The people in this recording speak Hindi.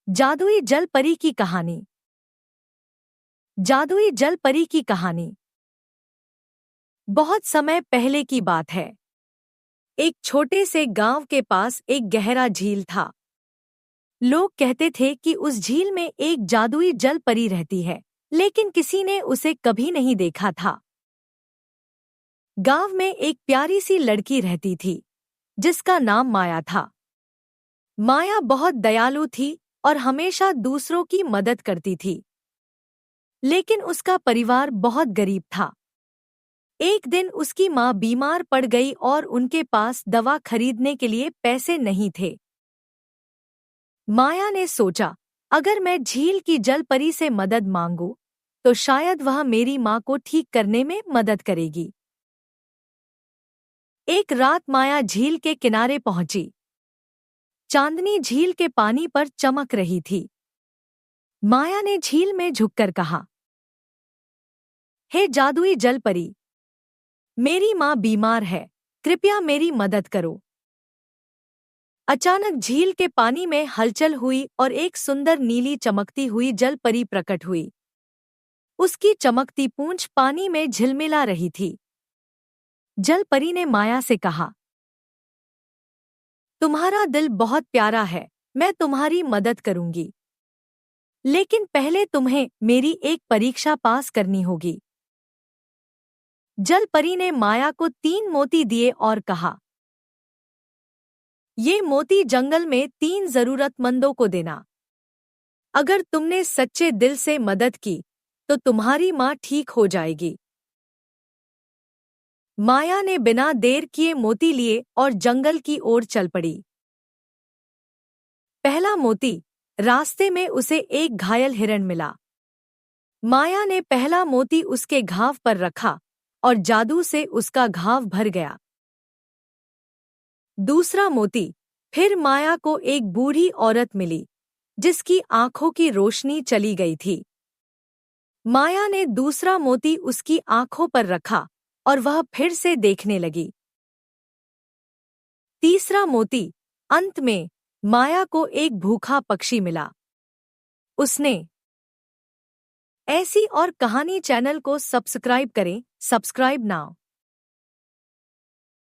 जादुई जल परी की कहानी। जादुई जल परी की कहानी। बहुत समय पहले की बात है। एक छोटे से गांव के पास एक गहरा झील था। लोग कहते थे कि उस झील में एक जादुई जल परी रहती है, लेकिन किसी ने उसे कभी नहीं देखा था। गांव में एक प्यारी सी लड़की रहती थी, जिसका नाम माया था। माया बहुत दयालु थी और हमेशा दूसरों की मदद करती थी, लेकिन उसका परिवार बहुत गरीब था। एक दिन उसकी माँ बीमार पड़ गई और उनके पास दवा खरीदने के लिए पैसे नहीं थे। माया ने सोचा, अगर मैं झील की जल परी से मदद मांगूं, तो शायद वह मेरी माँ को ठीक करने में मदद करेगी। एक रात माया झील के किनारे पहुंची। चांदनी झील के पानी पर चमक रही थी। माया ने झील में झुककर कहा, हे जादुई जल परी, मेरी माँ बीमार है, कृपया मेरी मदद करो। अचानक झील के पानी में हलचल हुई और एक सुंदर नीली चमकती हुई जल परी प्रकट हुई। उसकी चमकती पूंछ पानी में झिलमिला रही थी। जल परी ने माया से कहा, तुम्हारा दिल बहुत प्यारा है, मैं तुम्हारी मदद करूंगी, लेकिन पहले तुम्हें मेरी एक परीक्षा पास करनी होगी। जल परी ने माया को 3 मोती दिए और कहा, ये मोती जंगल में 3 जरूरतमंदों को देना। अगर तुमने सच्चे दिल से मदद की, तो तुम्हारी माँ ठीक हो जाएगी। माया ने बिना देर किए मोती लिए और जंगल की ओर चल पड़ी। पहला मोती, रास्ते में उसे एक घायल हिरण मिला। माया ने पहला मोती उसके घाव पर रखा और जादू से उसका घाव भर गया। दूसरा मोती, फिर माया को एक बूढ़ी औरत मिली, जिसकी आंखों की रोशनी चली गई थी। माया ने दूसरा मोती उसकी आंखों पर रखा और वह फिर से देखने लगी। तीसरा मोती, अंत में माया को एक भूखा पक्षी मिला। उसने ऐसी और कहानी चैनल को सब्सक्राइब करें, सब्सक्राइब नाउ।